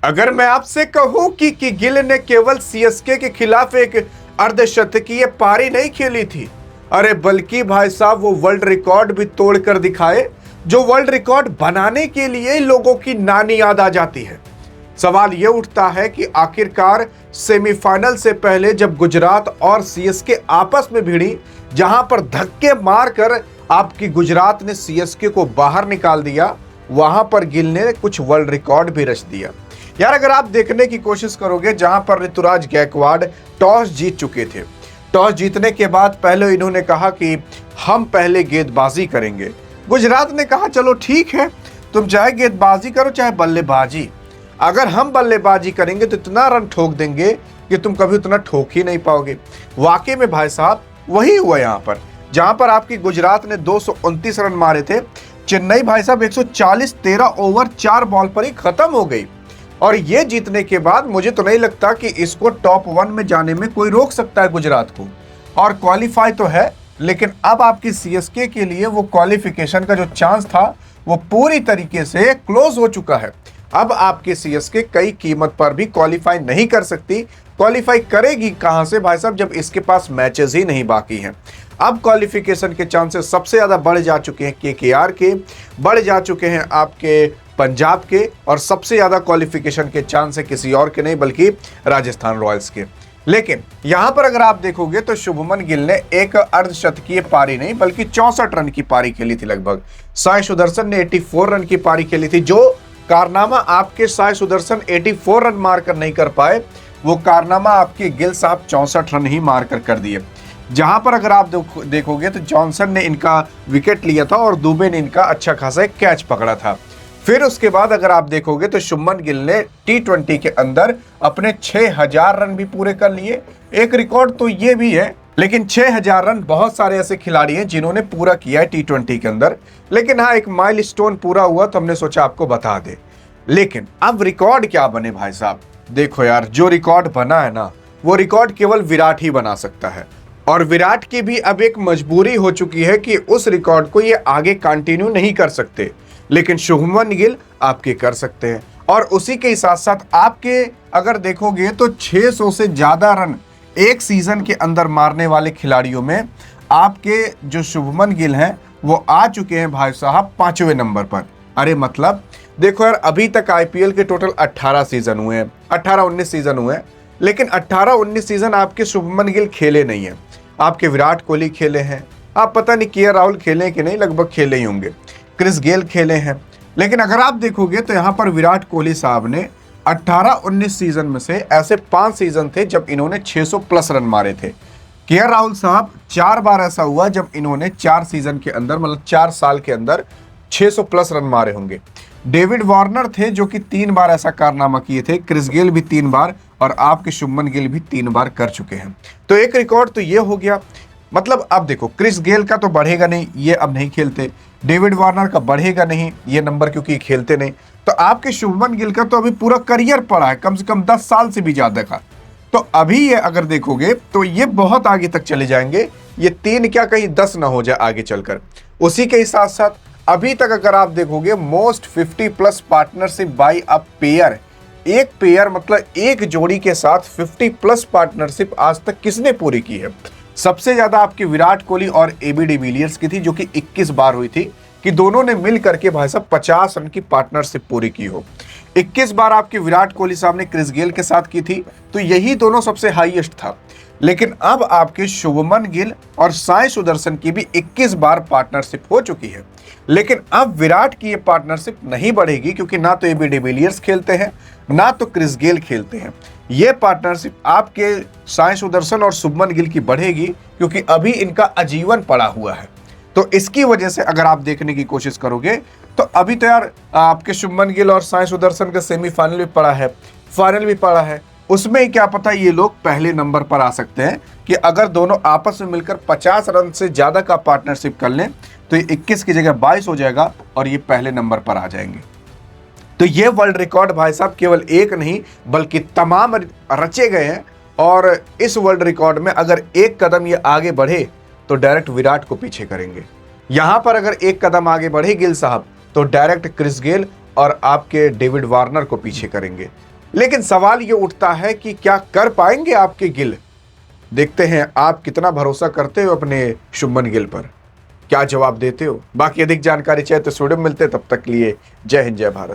अगर मैं आपसे कहूं कि गिल ने केवल सीएसके के खिलाफ एक अर्धशतकीय पारी नहीं खेली थी, अरे बल्कि भाई साहब वो वर्ल्ड रिकॉर्ड भी तोड़कर दिखाए, जो वर्ल्ड रिकॉर्ड बनाने के लिए लोगों की नानी याद आ जाती है। सवाल यह उठता है कि आखिरकार सेमीफाइनल से पहले जब गुजरात और सीएसके आपस में भिड़ी, जहां पर धक्के मारकर आपकी गुजरात ने सीएसके को बाहर निकाल दिया, वहां पर गिल ने कुछ वर्ल्ड रिकॉर्ड भी रच दिया। यार अगर आप देखने की कोशिश करोगे, जहां पर ऋतुराज गायकवाड़ टॉस जीत चुके थे, टॉस जीतने के बाद पहले इन्होंने कहा कि हम पहले गेंदबाजी करेंगे। गुजरात ने कहा चलो ठीक है, तुम चाहे गेंदबाजी करो चाहे बल्लेबाजी, अगर हम बल्लेबाजी करेंगे तो इतना रन ठोक देंगे कि तुम कभी उतना ठोक ही नहीं पाओगे। वाकई में भाई साहब वही हुआ यहाँ पर, जहां पर आपकी गुजरात ने 229 रन मारे थे, चेन्नई भाई साहब 140 13 ओवर 4 बॉल पर ही खत्म हो गई। और ये जीतने के बाद मुझे तो नहीं लगता कि इसको टॉप 1 में जाने में कोई रोक सकता है गुजरात को। और क्वालिफाई तो है, लेकिन अब आपकी सीएसके के लिए वो क्वालिफिकेशन का जो चांस था वो पूरी तरीके से क्लोज हो चुका है। अब आपकी सीएसके कई कीमत पर भी क्वालिफाई नहीं कर सकती। क्वालिफाई करेगी कहां से भाई साहब, जब इसके पास मैचेस ही नहीं बाकी हैं। अब क्वालिफिकेशन के चांसेस सबसे ज्यादा बढ़ जा चुके हैं केकेआर के, बढ़ जा चुके हैं आपके पंजाब के, और सबसे ज्यादा क्वालिफिकेशन के चांस है किसी और के नहीं बल्कि राजस्थान रॉयल्स के। लेकिन यहां पर अगर आप देखोगे तो शुभमन गिल ने एक अर्धशतकीय पारी नहीं बल्कि 64 रन की पारी खेली थी लगभग। साई सुदर्शन ने 84 रन की पारी खेली थी। जो कारनामा आपके साई सुदर्शन 84 रन मारकर नहीं कर पाए, वो कारनामा आपके गिल साहब 64 रन ही मारकर कर दिए। जहां पर अगर आप देखोगे तो जॉनसन ने इनका विकेट लिया था और दुबे ने इनका अच्छा खासा एक कैच पकड़ा था। फिर उसके बाद अगर आप देखोगे तो शुभमन गिल ने टी20 के अंदर अपने 6000 रन भी पूरे कर लिए। एक रिकॉर्ड तो ये भी है, लेकिन 6000 रन बहुत सारे ऐसे खिलाड़ी हैं जिन्होंने पूरा किया है टी20 के अंदर। लेकिन हाँ, एक माइलस्टोन पूरा हुआ तो हमने सोचा आपको बता दे। लेकिन अब रिकॉर्ड क्या बने भाई साहब, देखो यार, जो रिकॉर्ड बना है ना, वो रिकॉर्ड केवल विराट ही बना सकता है। और विराट की भी अब एक मजबूरी हो चुकी है कि उस रिकॉर्ड को ये आगे कंटिन्यू नहीं कर सकते, लेकिन शुभमन गिल आपके कर सकते हैं। और उसी के साथ साथ आपके अगर देखोगे तो 600 से ज्यादा रन एक सीजन के अंदर मारने वाले खिलाड़ियों में आपके जो शुभमन गिल हैं वो आ चुके हैं भाई साहब 5वें नंबर पर। अरे मतलब देखो यार, अभी तक आईपीएल के टोटल 18 सीजन हुए हैं, 18-19 सीजन हुए हैं, लेकिन 18-19 सीजन आपके शुभमन गिल खेले नहीं है। आपके विराट कोहली खेले हैं, आप पता नहीं केएल राहुल खेले कि नहीं, लगभग खेले ही होंगे, क्रिस गेल खेले हैं। लेकिन अगर आप देखोगे तो यहाँ पर विराट कोहली साहब ने 18-19 सीजन में से ऐसे 5 सीजन थे जब इन्होंने 600 प्लस रन मारे थे। केएल राहुल साहब 4 बार ऐसा हुआ जब इन्होंने 4 सीजन के अंदर, मतलब 4 साल के अंदर 600 प्लस रन मारे होंगे। डेविड वार्नर थे जो कि 3 बार ऐसा कारनामा किए थे, क्रिस गेल भी 3 बार, और आपके शुभमन गिल भी 3 बार कर चुके हैं। तो एक रिकॉर्ड तो ये हो गया। मतलब अब देखो, क्रिस गेल का तो बढ़ेगा नहीं, ये अब नहीं खेलते। डेविड वार्नर का बढ़ेगा नहीं ये नंबर, क्योंकि खेलते नहीं। तो आपके शुभमन गिल का तो अभी पूरा करियर पड़ा है, कम से कम 10 साल से भी ज्यादा का। तो अभी ये अगर देखोगे तो ये बहुत आगे तक चले जाएंगे, ये 3 क्या कहीं 10 ना हो जाए आगे चलकर। उसी के साथ साथ अभी तक अगर आप देखोगे most 50 plus partnership by a pair, एक पेयर मतलब एक जोड़ी के साथ 50 प्लस पार्टनरशिप आज तक किसने पूरी की है? सबसे ज्यादा आपके विराट कोहली और एबी डिविलियर्स की थी, जो कि 21 बार हुई थी कि दोनों ने मिल करके भाई साहब 50 रन की पार्टनरशिप पूरी की हो। 21 बार आपके विराट कोहली साहब ने क्रिस गेल के साथ की थी, तो यही दोनों सबसे हाईएस्ट था। लेकिन अब आपके शुभमन गिल और साई सुदर्शन की भी 21 बार पार्टनरशिप हो चुकी है। लेकिन अब विराट की ये पार्टनरशिप नहीं बढ़ेगी, क्योंकि ना तो एबी डिविलियर्स खेलते हैं ना तो क्रिस गेल खेलते हैं। ये पार्टनरशिप आपके साई सुदर्शन और शुभमन गिल की बढ़ेगी, क्योंकि अभी इनका आजीवन पड़ा हुआ है। तो इसकी वजह से अगर आप देखने की कोशिश करोगे तो अभी तो यार आपके शुभमन गिल और साई सुदर्शन का सेमीफाइनल भी पड़ा है, फाइनल भी पड़ा है। उसमें ही क्या पता ये लोग पहले नंबर पर आ सकते हैं कि अगर दोनों आपस में मिलकर 50 रन से ज्यादा का पार्टनरशिप कर लें तो ये 21 की जगह 22 हो जाएगा और ये पहले नंबर पर आ जाएंगे। तो ये वर्ल्ड रिकॉर्ड भाई साहब केवल एक नहीं बल्कि तमाम रचे गए हैं। और इस वर्ल्ड रिकॉर्ड में अगर एक कदम ये आगे बढ़े तो डायरेक्ट विराट को पीछे करेंगे। यहां पर अगर एक कदम आगे बढ़े गिल साहब तो डायरेक्ट क्रिस गेल और आपके डेविड वार्नर को पीछे करेंगे। लेकिन सवाल ये उठता है कि क्या कर पाएंगे आपके गिल? देखते हैं आप कितना भरोसा करते हो अपने शुभमन गिल पर, क्या जवाब देते हो। बाकी अधिक जानकारी चाहिए तो स्टूडियो में मिलते हैं, तब तक के लिए जय हिंद जय भारत।